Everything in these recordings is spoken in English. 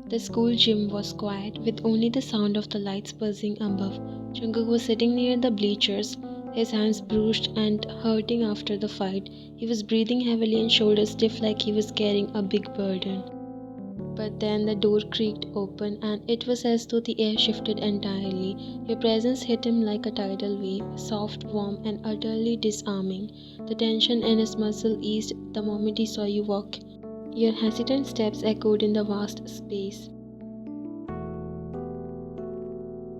The school gym was quiet, with only the sound of the lights buzzing above. Jungkook was sitting near the bleachers, his hands bruised and hurting after the fight. He was breathing heavily and shoulders stiff like he was carrying a big burden. But then the door creaked open, and it was as though the air shifted entirely. Your presence hit him like a tidal wave, soft, warm, and utterly disarming. The tension in his muscle eased the moment he saw you walk. Your hesitant steps echoed in the vast space.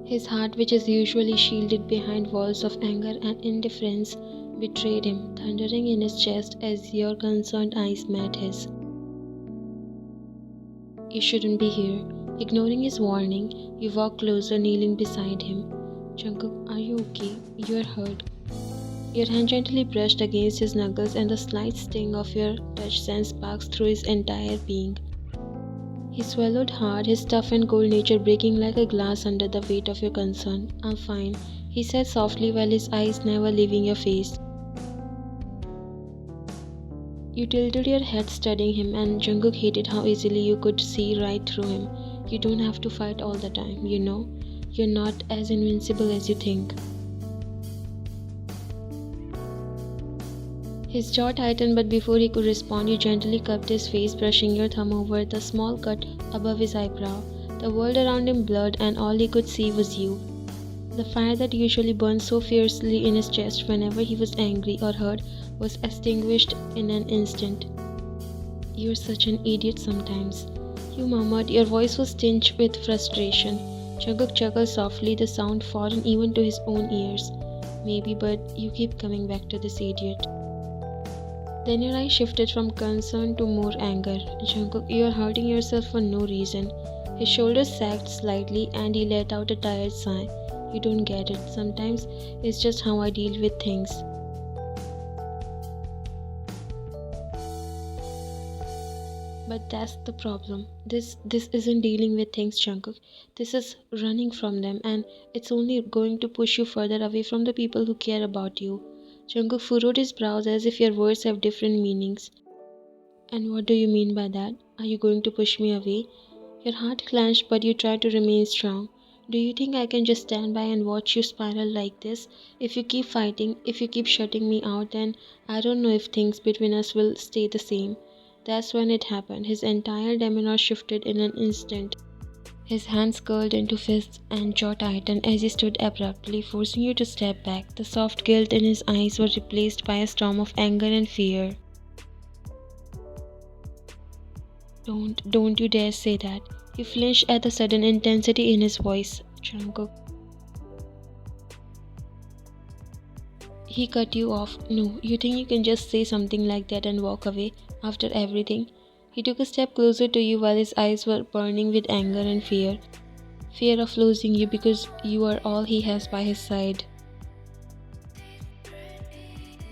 His heart, which is usually shielded behind walls of anger and indifference, betrayed him, thundering in his chest as your concerned eyes met his. You shouldn't be here. Ignoring his warning, you walk closer, kneeling beside him. Jungkook, are you okay? You are hurt. Your hand gently brushed against his knuckles, and the slight sting of your touch sent sparks through his entire being. He swallowed hard, his tough and cold nature breaking like a glass under the weight of your concern. I'm fine, he said softly while his eyes never leaving your face. You tilted your head, studying him, and Jungkook hated how easily you could see right through him. You don't have to fight all the time, you know. You're not as invincible as you think. His jaw tightened, but before he could respond, you gently cupped his face, brushing your thumb over the small cut above his eyebrow. The world around him blurred, and all he could see was you. The fire that usually burned so fiercely in his chest whenever he was angry or hurt was extinguished in an instant. You're such an idiot sometimes, you murmured. Your voice was tinged with frustration. Jungkook chuckled softly, the sound foreign even to his own ears. Maybe, but you keep coming back to this idiot. Then your eyes shifted from concern to more anger. Jungkook, you are hurting yourself for no reason. His shoulders sagged slightly and he let out a tired sigh. You don't get it. Sometimes it's just how I deal with things. But that's the problem. This isn't dealing with things, Jungkook. This is running from them, and it's only going to push you further away from the people who care about you. Jungkook furrowed his brows as if your words have different meanings. And what do you mean by that? Are you going to push me away? Your heart clenched, but you tried to remain strong. Do you think I can just stand by and watch you spiral like this? If you keep fighting, if you keep shutting me out, then I don't know if things between us will stay the same. That's when it happened. His entire demeanor shifted in an instant. His hands curled into fists and jaw tightened as he stood abruptly, forcing you to step back. The soft guilt in his eyes was replaced by a storm of anger and fear. Don't you dare say that. You flinched at the sudden intensity in his voice. Jungkook. He cut you off. No, you think you can just say something like that and walk away after everything? He took a step closer to you while his eyes were burning with anger and fear. Fear of losing you because you are all he has by his side.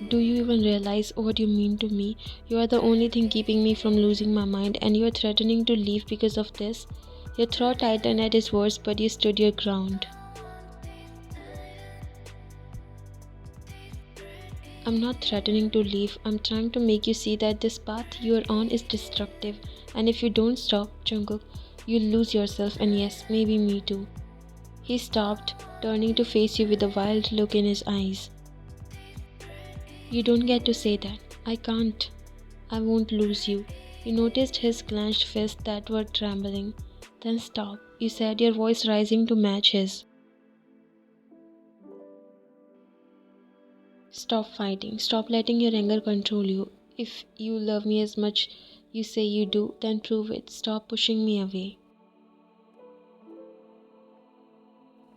Do you even realize what you mean to me? You are the only thing keeping me from losing my mind, and you are threatening to leave because of this? Your throat tightened at his words, but you stood your ground. I'm not threatening to leave. I'm trying to make you see that this path you are on is destructive, and if you don't stop, Jungkook, you'll lose yourself, and yes, maybe me too. He stopped, turning to face you with a wild look in his eyes. You don't get to say that. I can't. I won't lose you. You noticed his clenched fists that were trembling. Then stop, you said, your voice rising to match his. Stop fighting. Stop letting your anger control you. If you love me as much you say you do, then prove it. Stop pushing me away.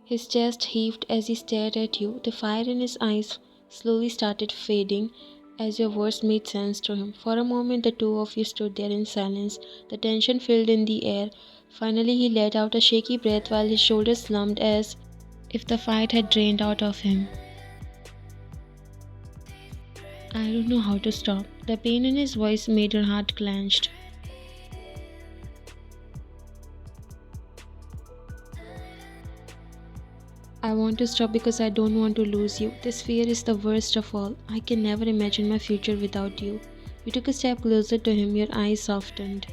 His chest heaved as he stared at you. The fire in his eyes slowly started fading as your words made sense to him. For a moment, the two of you stood there in silence, the tension filled in the air. Finally, he let out a shaky breath while his shoulders slumped as if the fight had drained out of him. I don't know how to stop. The pain in his voice made her heart clenched. I want to stop because I don't want to lose you. This fear is the worst of all. I can never imagine my future without you. You took a step closer to him, your eyes softened.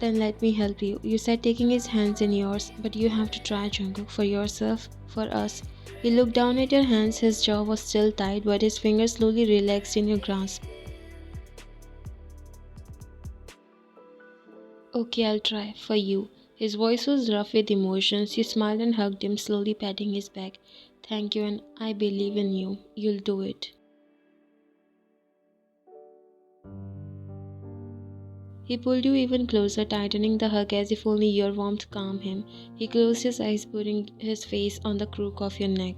Then let me help you. You said taking his hands in yours, but you have to try, Jungkook, for yourself, for us. He looked down at your hands, his jaw was still tight, but his fingers slowly relaxed in your grasp. Okay, I'll try, for you. His voice was rough with emotions. You smiled and hugged him, slowly patting his back. Thank you, and I believe in you. You'll do it. He pulled you even closer, tightening the hug as if only your warmth calmed him. He closed his eyes, putting his face on the crook of your neck.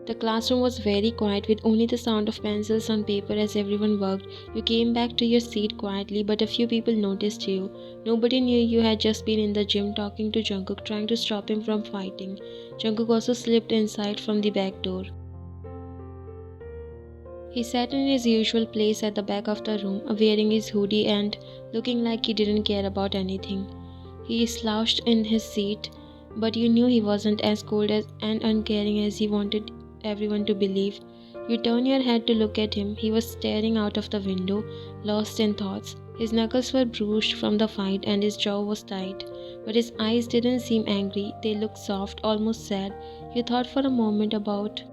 The classroom was very quiet with only the sound of pencils on paper as everyone worked. You came back to your seat quietly, but a few people noticed you. Nobody knew you had just been in the gym talking to Jungkook, trying to stop him from fighting. Jungkook also slipped inside from the back door. He sat in his usual place at the back of the room, wearing his hoodie and looking like he didn't care about anything. He slouched in his seat, but you knew he wasn't as cold and uncaring as he wanted everyone to believe. You turned your head to look at him. He was staring out of the window, lost in thoughts. His knuckles were bruised from the fight and his jaw was tight, but his eyes didn't seem angry. They looked soft, almost sad. You thought for a moment about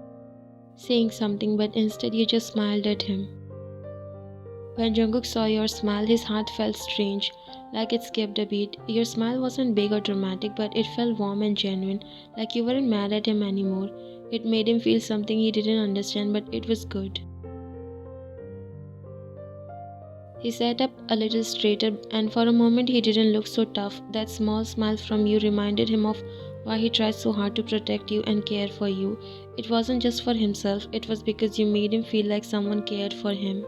saying something, but instead you just smiled at him. When Jungkook saw your smile, his heart felt strange, like it skipped a beat. Your smile wasn't big or dramatic, but it felt warm and genuine, like you weren't mad at him anymore. It made him feel something he didn't understand, but it was good. He sat up a little straighter, and for a moment he didn't look so tough. That small smile from you reminded him of why he tried so hard to protect you and care for you. It wasn't just for himself, it was because you made him feel like someone cared for him.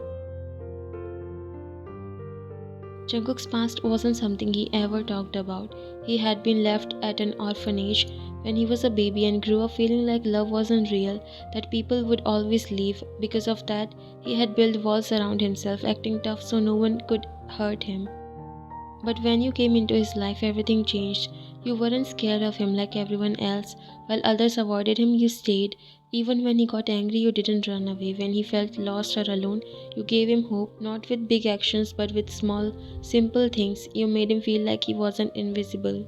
Jungkook's past wasn't something he ever talked about. He had been left at an orphanage when he was a baby and grew up feeling like love wasn't real, that people would always leave. Because of that, he had built walls around himself, acting tough so no one could hurt him. But when you came into his life, everything changed. You weren't scared of him like everyone else. While others avoided him, you stayed. Even when he got angry, you didn't run away. When he felt lost or alone, you gave him hope, not with big actions but with small, simple things. You made him feel like he wasn't invisible.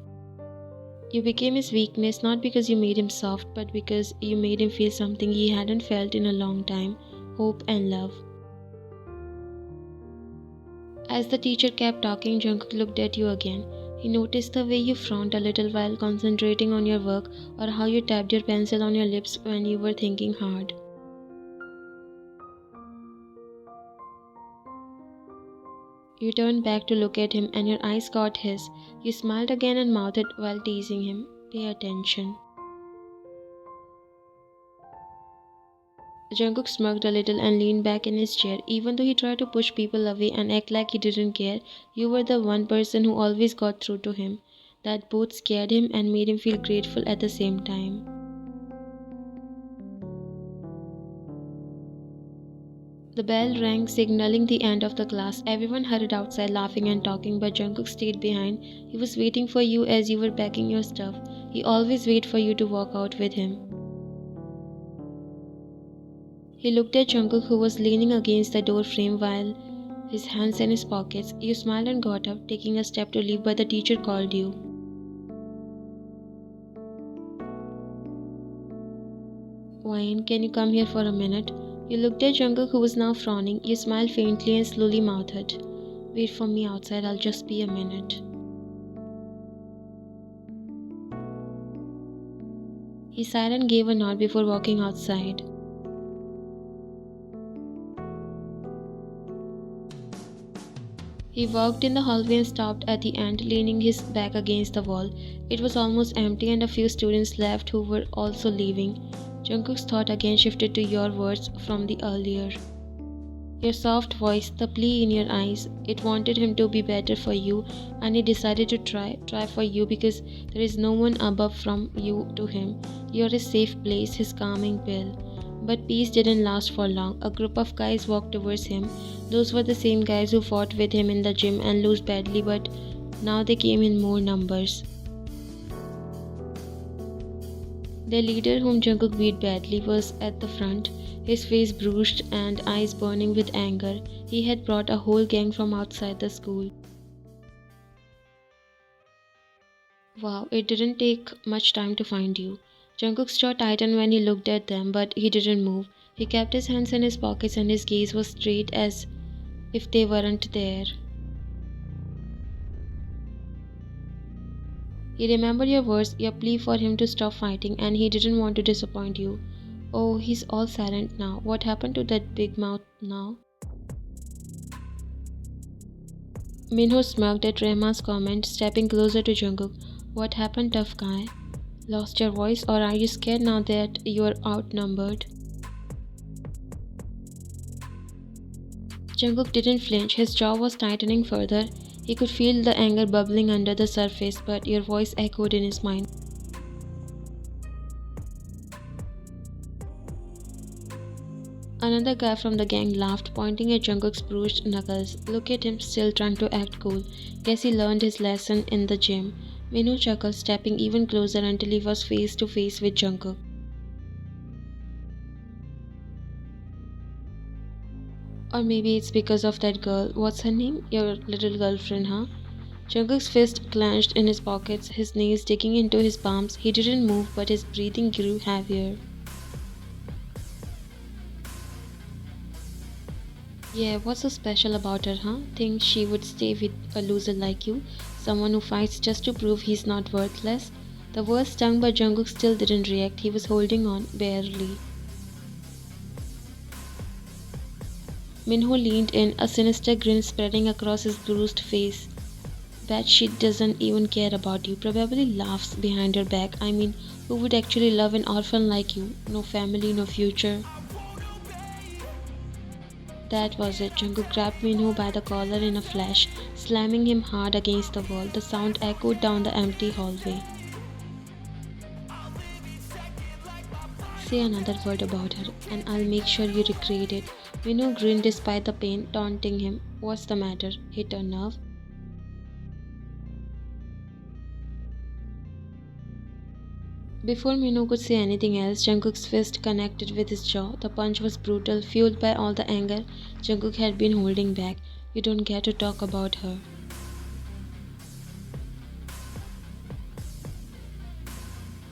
You became his weakness not because you made him soft, but because you made him feel something he hadn't felt in a long time: hope and love. As the teacher kept talking, Jungkook looked at you again. He noticed the way you frowned a little while concentrating on your work, or how you tapped your pencil on your lips when you were thinking hard. You turned back to look at him and your eyes caught his. You smiled again and mouthed while teasing him, "Pay attention." Jungkook smirked a little and leaned back in his chair. Even though he tried to push people away and act like he didn't care, you were the one person who always got through to him. That both scared him and made him feel grateful at the same time. The bell rang, signaling the end of the class. Everyone hurried outside laughing and talking, but Jungkook stayed behind. He was waiting for you as you were packing your stuff. He always waited for you to walk out with him. He looked at Jungkook, who was leaning against the door frame while his hands in his pockets. You smiled and got up, taking a step to leave, but the teacher called you. "Wayne, can you come here for a minute?" You looked at Jungkook, who was now frowning. You smiled faintly and slowly mouthed, "Wait for me outside, I'll just be a minute." He sighed and gave a nod before walking outside. He walked in the hallway and stopped at the end, leaning his back against the wall. It was almost empty and a few students left who were also leaving. Jungkook's thought again shifted to your words from the earlier. Your soft voice, the plea in your eyes, it wanted him to be better for you, and he decided to try for you because there is no one above from you to him. You're his safe place, his calming pill. But peace didn't last for long. A group of guys walked towards him. Those were the same guys who fought with him in the gym and lost badly, but now they came in more numbers. The leader, whom Jungkook beat badly, was at the front, his face bruised and eyes burning with anger. He had brought a whole gang from outside the school. Wow, it didn't take much time to find you. Jungkook's jaw tightened when he looked at them, but he didn't move. He kept his hands in his pockets and his gaze was straight as if they weren't there. He remembered your words, your plea for him to stop fighting, and he didn't want to disappoint you. Oh, he's all silent now. What happened to that big mouth now? Minho smirked at Rehman's comment, stepping closer to Jungkook. What happened, tough guy? Lost your voice, or are you scared now that you're outnumbered? Jungkook didn't flinch, his jaw was tightening further. He could feel the anger bubbling under the surface, but your voice echoed in his mind. Another guy from the gang laughed, pointing at Jungkook's bruised knuckles. Look at him, still trying to act cool. Guess he learned his lesson in the gym. Minho chuckled, stepping even closer until he was face to face with Jungkook. Or maybe it's because of that girl. What's her name? Your little girlfriend, huh? Jungkook's fist clenched in his pockets, his nails digging into his palms. He didn't move, but his breathing grew heavier. Yeah, what's so special about her, huh? Think she would stay with a loser like you? Someone who fights just to prove he's not worthless? The words stung, but Jungkook still didn't react. He was holding on, barely. Minho leaned in, a sinister grin spreading across his bruised face. Bet she doesn't even care about you. Probably laughs behind your back. I mean, who would actually love an orphan like you? No family, no future. That was it. Jungkook grabbed Minho by the collar in a flash, slamming him hard against the wall. The sound echoed down the empty hallway. Say another word about her, and I'll make sure you recreate it. Minho grinned despite the pain, taunting him. What's the matter? Hit a nerve? Before Minho could say anything else, Jungkook's fist connected with his jaw. The punch was brutal, fueled by all the anger Jungkook had been holding back. You don't get to talk about her.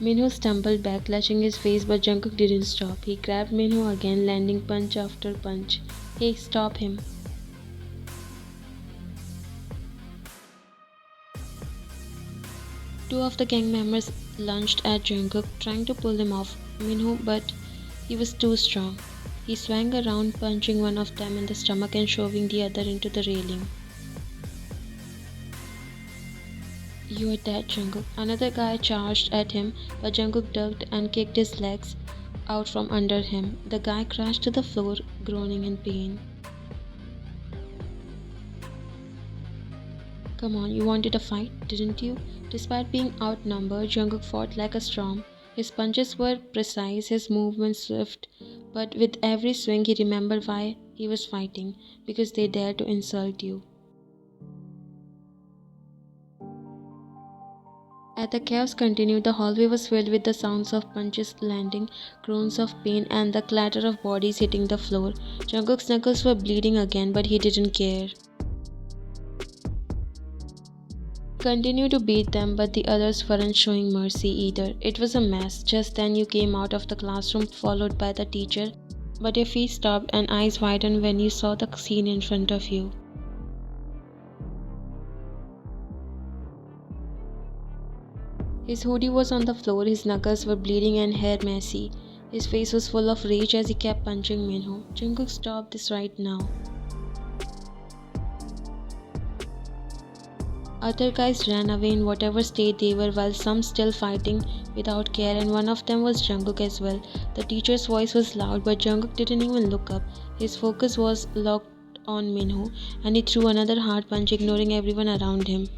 Minho stumbled back, clutching his face, but Jungkook didn't stop. He grabbed Minho again, landing punch after punch. Hey, stop him. Two of the gang members lunged at Jungkook, trying to pull him off Minho, but he was too strong. He swung around, punching one of them in the stomach and shoving the other into the railing. You're dead, Jungkook. Another guy charged at him, but Jungkook ducked and kicked his legs out from under him. The guy crashed to the floor, groaning in pain. Come on, you wanted a fight, didn't you? Despite being outnumbered, Jungkook fought like a storm. His punches were precise, his movements swift, but with every swing he remembered why he was fighting, because they dared to insult you. As the chaos continued, the hallway was filled with the sounds of punches landing, groans of pain, and the clatter of bodies hitting the floor. Jungkook's knuckles were bleeding again, but he didn't care. Continue to beat them, but the others weren't showing mercy either. It was a mess. Just then you came out of the classroom, followed by the teacher, but your feet stopped and eyes widened when you saw the scene in front of you. His hoodie was on the floor, his knuckles were bleeding and hair messy. His face was full of rage as he kept punching Minho. Jungkook, stop this right now. Other guys ran away in whatever state they were, while some still fighting without care, and one of them was Jungkook as well. The teacher's voice was loud, but Jungkook didn't even look up. His focus was locked on Minho, and he threw another hard punch, ignoring everyone around him.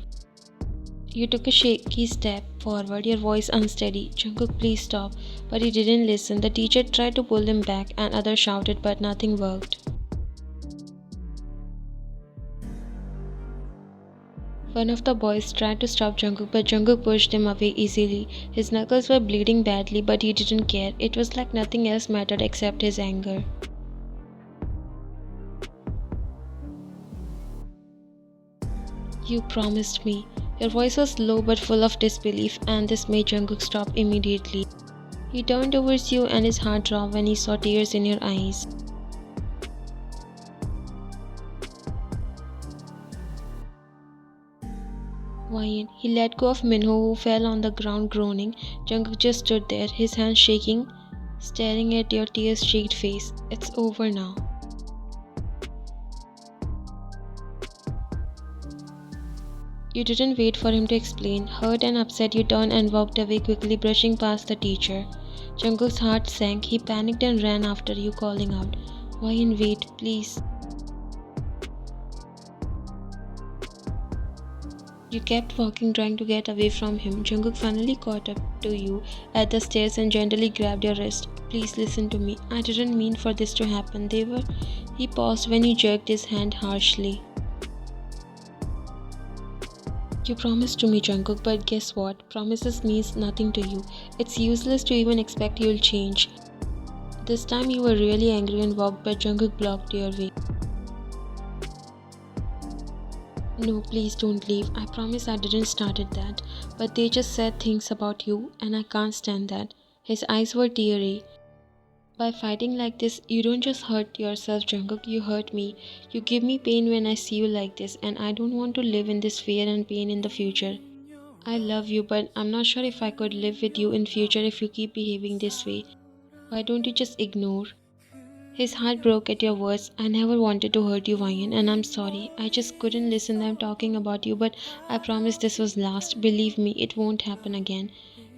You took a shaky step forward, your voice unsteady. Jungkook, please stop. But he didn't listen. The teacher tried to pull him back, and others shouted, but nothing worked. One of the boys tried to stop Jungkook, but Jungkook pushed him away easily. His knuckles were bleeding badly, but he didn't care. It was like nothing else mattered except his anger. You promised me. Your voice was low but full of disbelief, and this made Jungkook stop immediately. He turned towards you and his heart dropped when he saw tears in your eyes. Why? He let go of Minho, who fell on the ground groaning. Jungkook just stood there, his hands shaking, staring at your tear-streaked face. It's over now. You didn't wait for him to explain. Hurt and upset, you turned and walked away quickly, brushing past the teacher. Jungkook's heart sank. He panicked and ran after you, calling out, "Why wait, please." You kept walking, trying to get away from him. Jungkook finally caught up to you at the stairs and gently grabbed your wrist. "Please listen to me. I didn't mean for this to happen. They were..." He paused when you jerked his hand harshly. You promised to me, Jungkook, but guess what? Promises means nothing to you. It's useless to even expect you'll change. This time you were really angry and walked, but Jungkook blocked your way. "No, please don't leave. I promise I didn't start that. But they just said things about you, and I can't stand that." His eyes were teary. "By fighting like this, you don't just hurt yourself, Jungkook, you hurt me. You give me pain when I see you like this, and I don't want to live in this fear and pain in the future. I love you, but I'm not sure if I could live with you in future if you keep behaving this way. Why don't you just ignore?" His heart broke at your words. "I never wanted to hurt you, Ryan, and I'm sorry. I just couldn't listen them talking about you, but I promise this was last. Believe me, it won't happen again."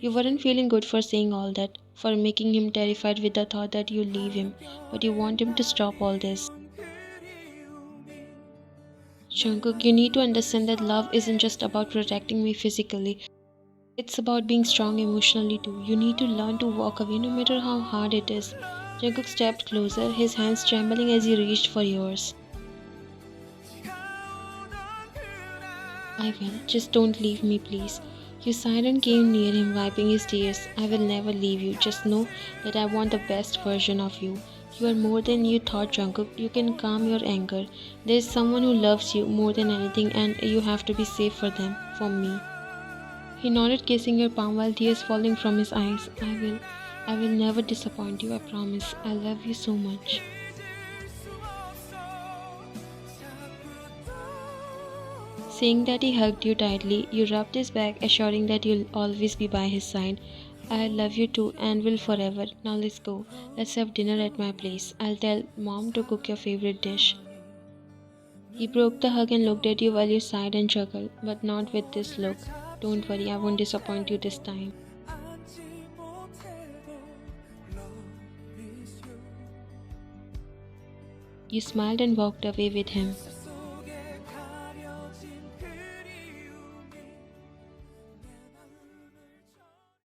You weren't feeling good for saying all that, for making him terrified with the thought that you'll leave him, but you want him to stop all this. "Jungkook, you need to understand that love isn't just about protecting me physically. It's about being strong emotionally too. You need to learn to walk away no matter how hard it is." Jungkook stepped closer, his hands trembling as he reached for yours. "I will. Just don't leave me, please." You sighed and came near him, wiping his tears. "I will never leave you. Just know that I want the best version of you. You are more than you thought, Jungkook. You can calm your anger. There is someone who loves you more than anything, and you have to be safe for them, for me." He nodded, kissing your palm while tears falling from his eyes. I will never disappoint you, I promise. I love you so much." Saying that, he hugged you tightly. You rubbed his back, assuring that you'll always be by his side. "I love you too and will forever. Now let's go. Let's have dinner at my place. I'll tell Mom to cook your favorite dish." He broke the hug and looked at you while you sighed and chuckled, but not with this look. "Don't worry, I won't disappoint you this time." You smiled and walked away with him.